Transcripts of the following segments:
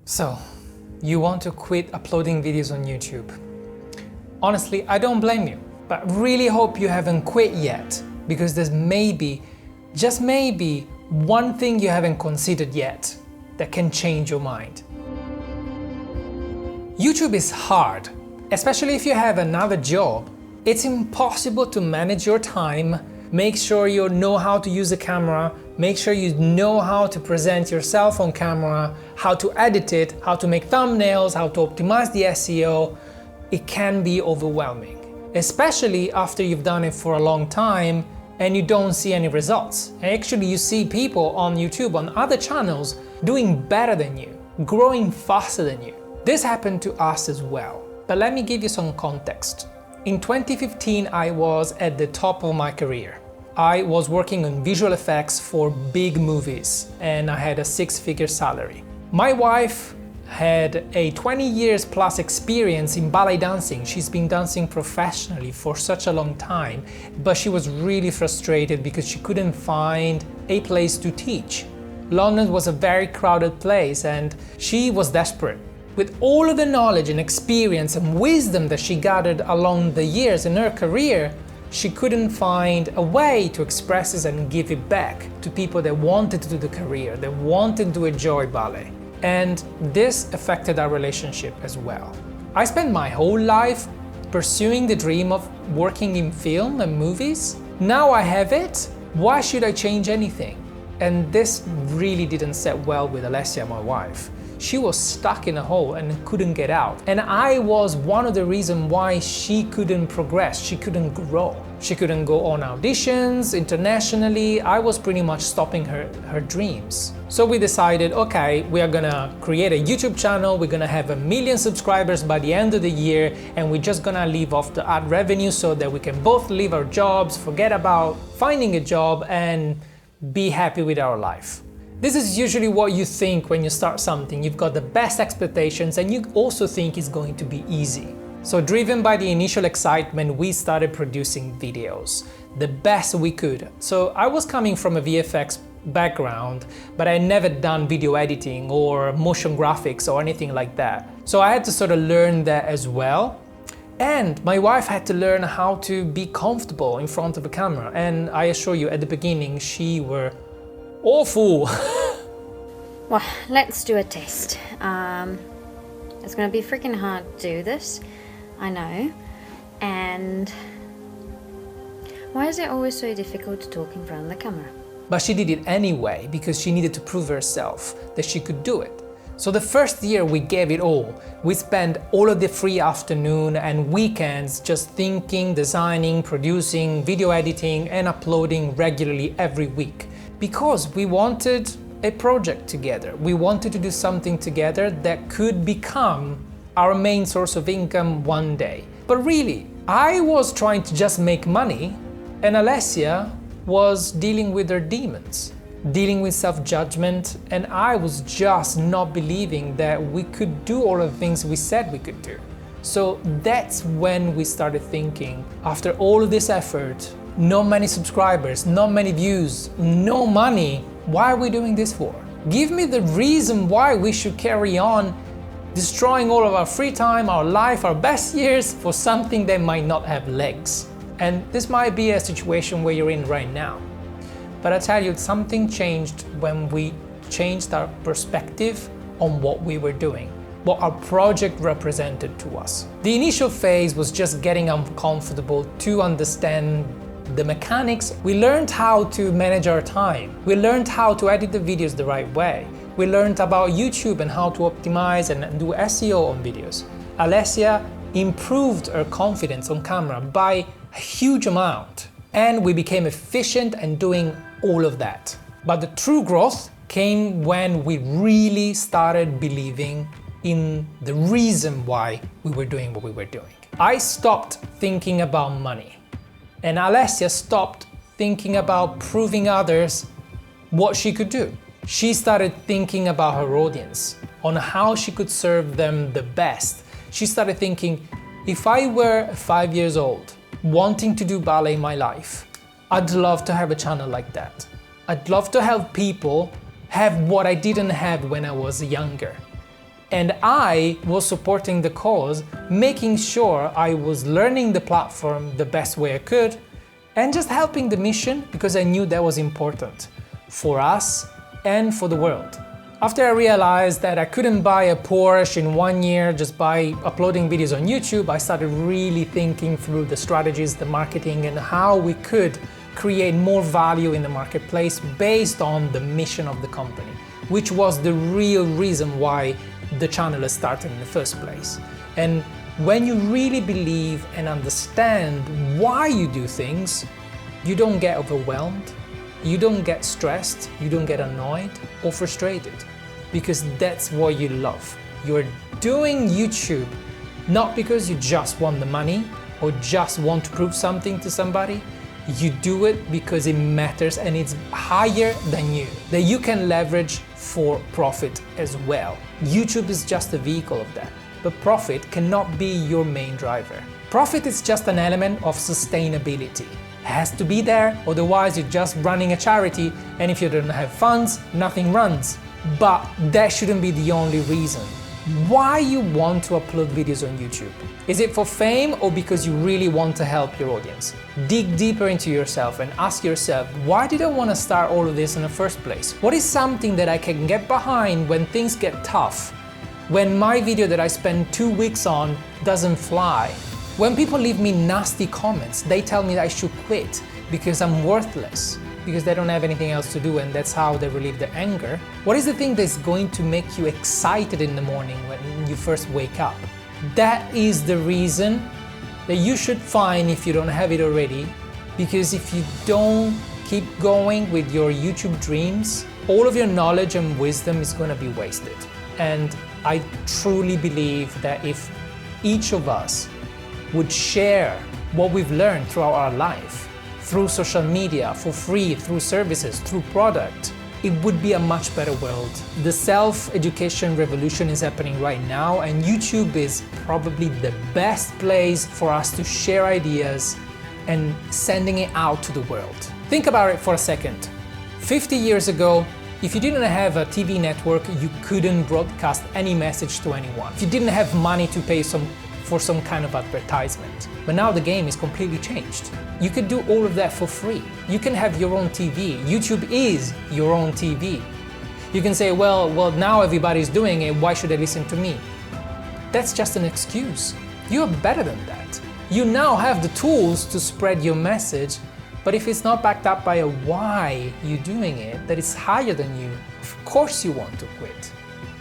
So, you want to quit uploading videos on YouTube? Honestly, I don't blame you, but really hope you haven't quit yet, because there's maybe, just maybe, one thing you haven't considered yet that can change your mind. YouTube is hard, especially if you have another job. It's impossible to manage your time, make sure you know how to use a camera, make sure you know how to present yourself on camera, how to edit it, how to make thumbnails, how to optimize the SEO. It can be overwhelming, especially after you've done it for a long time and you don't see any results. And actually you see people on YouTube, on other channels, doing better than you, growing faster than you. This happened to us as well. But let me give you some context. In 2015, I was at the top of my career. I was working on visual effects for big movies and I had a six-figure salary. My wife had a 20 years plus experience in ballet dancing. She's been dancing professionally for such a long time, but she was really frustrated because she couldn't find a place to teach. London was a very crowded place and she was desperate. With all of the knowledge and experience and wisdom that she gathered along the years in her career, she couldn't find a way to express this and give it back to people that wanted to do the career, that wanted to enjoy ballet. And this affected our relationship as well. I spent my whole life pursuing the dream of working in film and movies. Now I have it. Why should I change anything? And this really didn't sit well with Alessia, my wife. She was stuck in a hole and couldn't get out. And I was one of the reasons why she couldn't progress, she couldn't grow. She couldn't go on auditions internationally. I was pretty much stopping her dreams. So we decided, okay, we are gonna create a YouTube channel, we're gonna have 1 million subscribers by the end of the year, and we're just gonna live off the ad revenue so that we can both leave our jobs, forget about finding a job, and be happy with our life. This is usually what you think when you start something. You've got the best expectations and you also think it's going to be easy. So driven by the initial excitement, we started producing videos, the best we could. So I was coming from a VFX background, but I had never done video editing or motion graphics or anything like that. So I had to sort of learn that as well. And my wife had to learn how to be comfortable in front of a camera. And I assure you, at the beginning, she were awful. Well, let's do a test. It's gonna be freaking hard to do this, I know. And why is it always so difficult to talk in front of the camera? But she did it anyway because she needed to prove herself that she could do it. So the first year we gave it all. We spent all of the free afternoon and weekends just thinking, designing, producing, video editing and uploading regularly every week. Because we wanted a project together. We wanted to do something together that could become our main source of income one day. But really, I was trying to just make money and Alessia was dealing with her demons, dealing with self-judgment, and I was just not believing that we could do all of the things we said we could do. So that's when we started thinking, after all of this effort, not many subscribers, not many views, no money, why are we doing this for? Give me the reason why we should carry on destroying all of our free time, our life, our best years for something that might not have legs. And this might be a situation where you're in right now. But I tell you, something changed when we changed our perspective on what we were doing, what our project represented to us. The initial phase was just getting uncomfortable to understand the mechanics. We learned how to manage our time. We learned how to edit the videos the right way. We learned about YouTube and how to optimize and do SEO on videos. Alessia improved her confidence on camera by a huge amount. And we became efficient and doing all of that. But the true growth came when we really started believing in the reason why we were doing what we were doing. I stopped thinking about money. And Alessia stopped thinking about proving others what she could do. She started thinking about her audience, on how she could serve them the best. She started thinking, if I were 5 years old, wanting to do ballet in my life, I'd love to have a channel like that. I'd love to help people have what I didn't have when I was younger. And I was supporting the cause, making sure I was learning the platform the best way I could, and just helping the mission because I knew that was important for us and for the world. After I realized that I couldn't buy a Porsche in 1 year just by uploading videos on YouTube, I started really thinking through the strategies, the marketing, and how we could create more value in the marketplace based on the mission of the company, which was the real reason why the channel is started in the first place. And when you really believe and understand why you do things, you don't get overwhelmed, you don't get stressed, you don't get annoyed or frustrated, because that's what you love. You're doing YouTube not because you just want the money or just want to prove something to somebody. You do it because it matters and it's higher than you, that you can leverage for profit as well. YouTube is just a vehicle of that, but profit cannot be your main driver. Profit is just an element of sustainability. It has to be there, otherwise you're just running a charity, and if you don't have funds, nothing runs. But that shouldn't be the only reason why you want to upload videos on YouTube. Is it for fame or because you really want to help your audience? Dig deeper into yourself and ask yourself, why did I want to start all of this in the first place? What is something that I can get behind when things get tough? When my video that I spend 2 weeks on doesn't fly? When people leave me nasty comments, they tell me that I should quit because I'm worthless, because they don't have anything else to do and that's how they relieve their anger. What is the thing that's going to make you excited in the morning when you first wake up? That is the reason that you should find if you don't have it already, because if you don't keep going with your YouTube dreams, all of your knowledge and wisdom is going to be wasted. And I truly believe that if each of us would share what we've learned throughout our life, through social media, for free, through services, through product, it would be a much better world. The self-education revolution is happening right now, and YouTube is probably the best place for us to share ideas and sending it out to the world. Think about it for a second. 50 years ago, if you didn't have a TV network, you couldn't broadcast any message to anyone. If you didn't have money to pay for some kind of advertisement. But now the game is completely changed. You can do all of that for free. You can have your own TV. YouTube is your own TV. You can say, well, now everybody's doing it, why should I listen to me? That's just an excuse. You're better than that. You now have the tools to spread your message, but if it's not backed up by a why you're doing it, that is higher than you, of course you want to quit.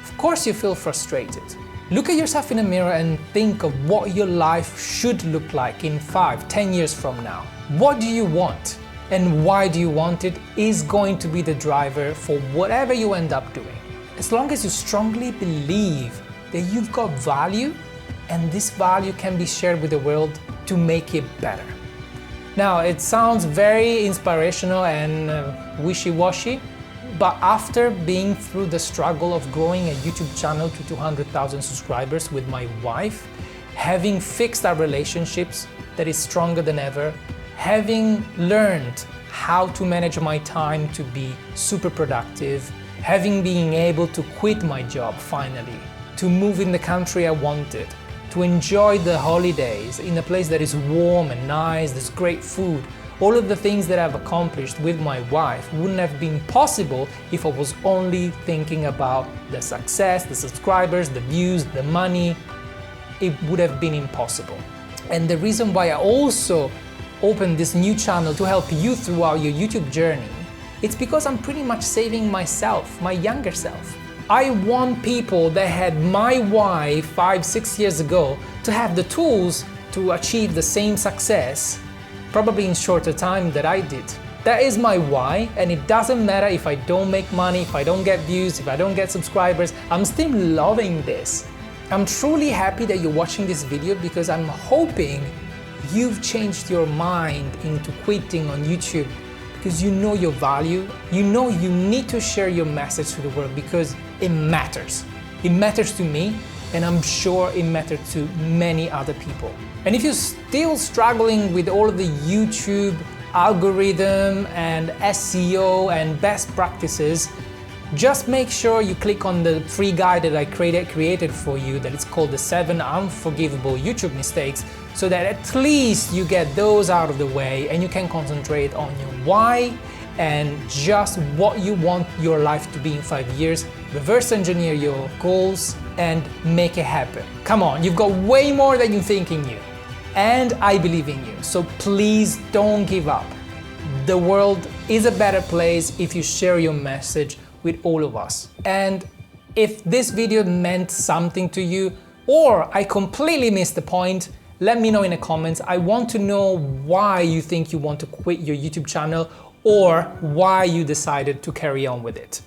Of course you feel frustrated. Look at yourself in the mirror and think of what your life should look like in 5, 10 years from now. What do you want? And why do you want it is going to be the driver for whatever you end up doing. As long as you strongly believe that you've got value and this value can be shared with the world to make it better. Now, it sounds very inspirational and wishy-washy, but after being through the struggle of growing a YouTube channel to 200,000 subscribers with my wife, having fixed our relationships that is stronger than ever, having learned how to manage my time to be super productive, having been able to quit my job finally, to move in the country I wanted, to enjoy the holidays in a place that is warm and nice, there's great food. All of the things that I've accomplished with my wife wouldn't have been possible if I was only thinking about the success, the subscribers, the views, the money. It would have been impossible. And the reason why I also opened this new channel to help you throughout your YouTube journey, it's because I'm pretty much saving myself, my younger self. I want people that had my why 5, 6 years ago to have the tools to achieve the same success, probably in shorter time that I did. That is my why, and it doesn't matter if I don't make money, if I don't get views, if I don't get subscribers, I'm still loving this. I'm truly happy that you're watching this video because I'm hoping you've changed your mind into quitting on YouTube because you know your value, you know you need to share your message to the world because it matters. It matters to me, and I'm sure it mattered to many other people. And if you're still struggling with all of the YouTube algorithm and SEO and best practices, just make sure you click on the free guide that I created for you, that it's called the 7 Unforgivable YouTube Mistakes, so that at least you get those out of the way and you can concentrate on your why and just what you want your life to be in 5 years, reverse engineer your goals and make it happen. Come on, you've got way more than you think in you. And I believe in you, so please don't give up. The world is a better place if you share your message with all of us. And if this video meant something to you, or I completely missed the point, let me know in the comments. I want to know why you think you want to quit your YouTube channel or why you decided to carry on with it.